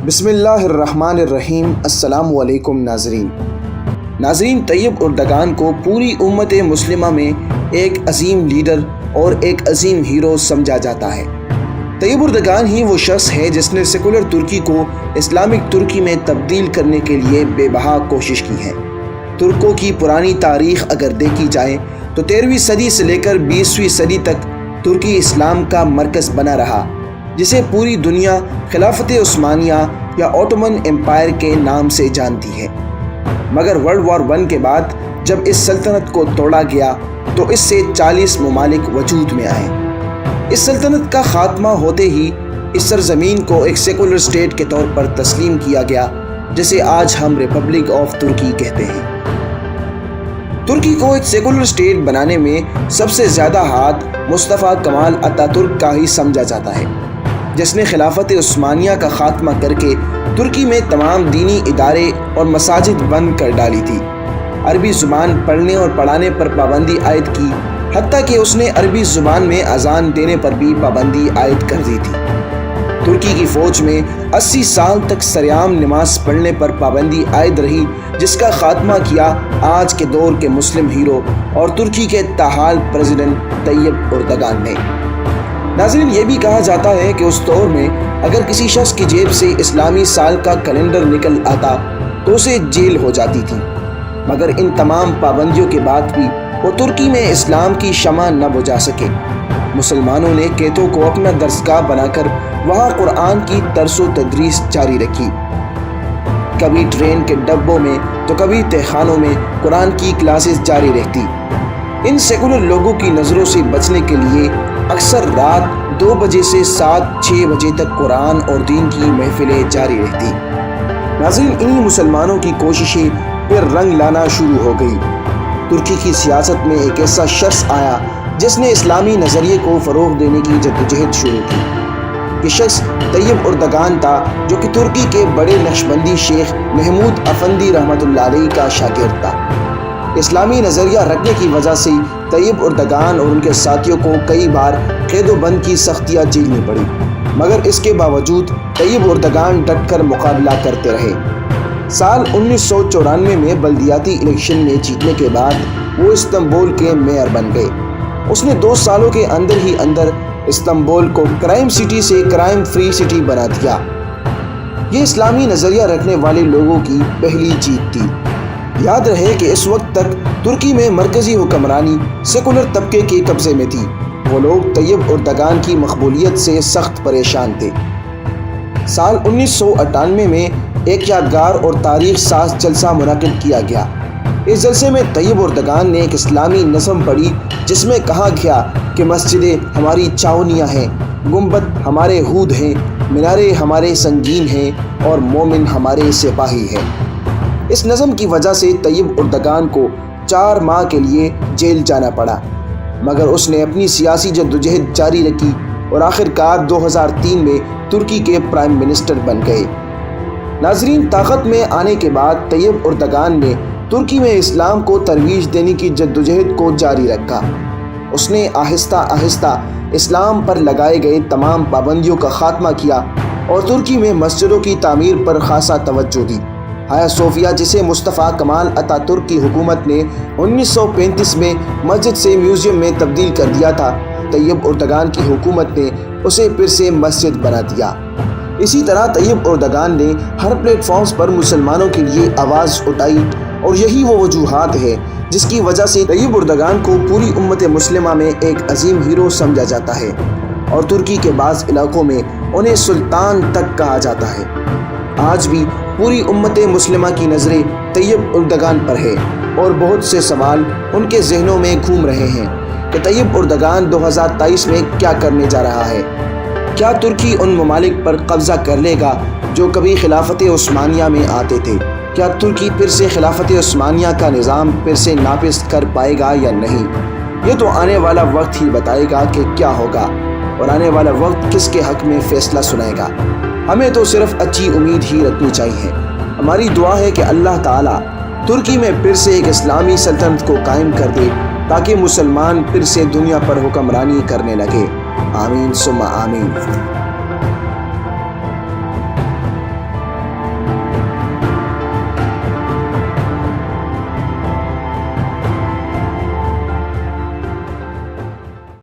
بسم اللہ الرحمن الرحیم۔ السلام علیکم ناظرین، طیب اردگان کو پوری امت مسلمہ میں ایک عظیم لیڈر اور ایک عظیم ہیرو سمجھا جاتا ہے۔ طیب اردگان ہی وہ شخص ہے جس نے سیکولر ترکی کو اسلامک ترکی میں تبدیل کرنے کے لیے بے بہا کوشش کی ہے۔ ترکوں کی پرانی تاریخ اگر دیکھی جائے تو 13ویں صدی سے لے کر 20ویں صدی تک ترکی اسلام کا مرکز بنا رہا، جسے پوری دنیا خلافت عثمانیہ یا اوٹومن امپائر کے نام سے جانتی ہے۔ مگر ورلڈ وار 1 کے بعد جب اس سلطنت کو توڑا گیا تو اس سے 40 ممالک وجود میں آئے۔ اس سلطنت کا خاتمہ ہوتے ہی اس سرزمین کو ایک سیکولر اسٹیٹ کے طور پر تسلیم کیا گیا، جسے آج ہم ریپبلک آف ترکی کہتے ہیں۔ ترکی کو ایک سیکولر اسٹیٹ بنانے میں سب سے زیادہ ہاتھ مصطفیٰ کمال اتا ترک کا ہی سمجھا جاتا ہے، جس نے خلافت عثمانیہ کا خاتمہ کر کے ترکی میں تمام دینی ادارے اور مساجد بند کر ڈالی تھی۔ عربی زبان پڑھنے اور پڑھانے پر پابندی عائد کی، حتیٰ کہ اس نے عربی زبان میں اذان دینے پر بھی پابندی عائد کر دی تھی۔ ترکی کی فوج میں 80 سال تک سریعام نماز پڑھنے پر پابندی عائد رہی، جس کا خاتمہ کیا آج کے دور کے مسلم ہیرو اور ترکی کے تاحال پریزیڈنٹ طیب اردگان نے۔ ناظرین، یہ بھی کہا جاتا ہے کہ اس دور میں اگر کسی شخص کی جیب سے اسلامی سال کا کیلنڈر نکل آتا تو اسے جیل ہو جاتی تھی، مگر ان تمام پابندیوں کے بعد بھی وہ ترکی میں اسلام کی شمع نہ بجھا سکے۔ مسلمانوں نے کیتو کو اپنا درسگاہ بنا کر وہاں قرآن کی درس و تدریس جاری رکھی۔ کبھی ٹرین کے ڈبوں میں تو کبھی تہخانوں میں قرآن کی کلاسز جاری رہتی۔ ان سیکولر لوگوں کی نظروں سے بچنے کے لیے اکثر رات 2 بجے سے 7-6 بجے تک قرآن اور دین کی محفلیں جاری رہتی۔ ناظرین، انہی مسلمانوں کی کوششیں پھر رنگ لانا شروع ہو گئی۔ ترکی کی سیاست میں ایک ایسا شخص آیا جس نے اسلامی نظریے کو فروغ دینے کی جدوجہد شروع کی۔ یہ شخص طیب اردگان تھا، جو کہ ترکی کے بڑے نقشبندی شیخ محمود افندی رحمۃ اللہ علیہ کا شاگرد تھا۔ اسلامی نظریہ رکھنے کی وجہ سے طیب اردگان اور ان کے ساتھیوں کو کئی بار قید و بند کی سختیاں جھیلنی پڑی، مگر اس کے باوجود طیب اردگان ڈٹ کر مقابلہ کرتے رہے۔ سال 1994 میں بلدیاتی الیکشن میں جیتنے کے بعد وہ استنبول کے میئر بن گئے۔ اس نے 2 سالوں کے اندر ہی استنبول کو کرائم سٹی سے کرائم فری سٹی بنا دیا۔ یہ اسلامی نظریہ رکھنے والے لوگوں کی پہلی جیت تھی۔ یاد رہے کہ اس وقت تک ترکی میں مرکزی حکمرانی سیکولر طبقے کے قبضے میں تھی۔ وہ لوگ طیب اردگان کی مقبولیت سے سخت پریشان تھے۔ سال 1998 میں ایک یادگار اور تاریخ ساز جلسہ منعقد کیا گیا۔ اس جلسے میں طیب اردگان نے ایک اسلامی نظم پڑھی، جس میں کہا گیا کہ مسجدیں ہماری چھاؤنیاں ہیں، گنبد ہمارے ہود ہیں، مینارے ہمارے سنگین ہیں اور مومن ہمارے سپاہی ہیں۔ اس نظم کی وجہ سے طیب اردگان کو 4 ماہ کے لیے جیل جانا پڑا، مگر اس نے اپنی سیاسی جدوجہد جاری رکھی اور آخرکار 2003 میں ترکی کے پرائم منسٹر بن گئے۔ ناظرین، طاقت میں آنے کے بعد طیب اردگان نے ترکی میں اسلام کو ترویج دینے کی جدوجہد کو جاری رکھا۔ اس نے آہستہ آہستہ اسلام پر لگائے گئے تمام پابندیوں کا خاتمہ کیا اور ترکی میں مسجدوں کی تعمیر پر خاصا توجہ دی۔ ہایا صوفیہ، جسے مصطفیٰ کمال اتا ترک کی حکومت نے 1935 میں مسجد سے میوزیم میں تبدیل کر دیا تھا، طیب اردگان کی حکومت نے اسے پھر سے مسجد بنا دیا۔ اسی طرح طیب اردگان نے ہر پلیٹ فارمز پر مسلمانوں کے لیے آواز اٹھائی، اور یہی وہ وجوہات ہے جس کی وجہ سے طیب اردگان کو پوری امت مسلمہ میں ایک عظیم ہیرو سمجھا جاتا ہے، اور ترکی کے بعض علاقوں میں انہیں سلطان تک کہا جاتا ہے۔ آج بھی پوری امت مسلمہ کی نظریں طیب اردگان پر ہے، اور بہت سے سوال ان کے ذہنوں میں گھوم رہے ہیں کہ طیب اردگان 2023 میں کیا کرنے جا رہا ہے۔ کیا ترکی ان ممالک پر قبضہ کر لے گا جو کبھی خلافت عثمانیہ میں آتے تھے؟ کیا ترکی پھر سے خلافت عثمانیہ کا نظام پھر سے نافذ کر پائے گا یا نہیں؟ یہ تو آنے والا وقت ہی بتائے گا کہ کیا ہوگا، اور آنے والا وقت کس کے حق میں فیصلہ سنائے گا۔ ہمیں تو صرف اچھی امید ہی رکھنی چاہیے۔ ہماری دعا ہے کہ اللہ تعالیٰ ترکی میں پھر سے ایک اسلامی سلطنت کو قائم کر دے، تاکہ مسلمان پھر سے دنیا پر حکمرانی کرنے لگے۔ آمین ثم آمین۔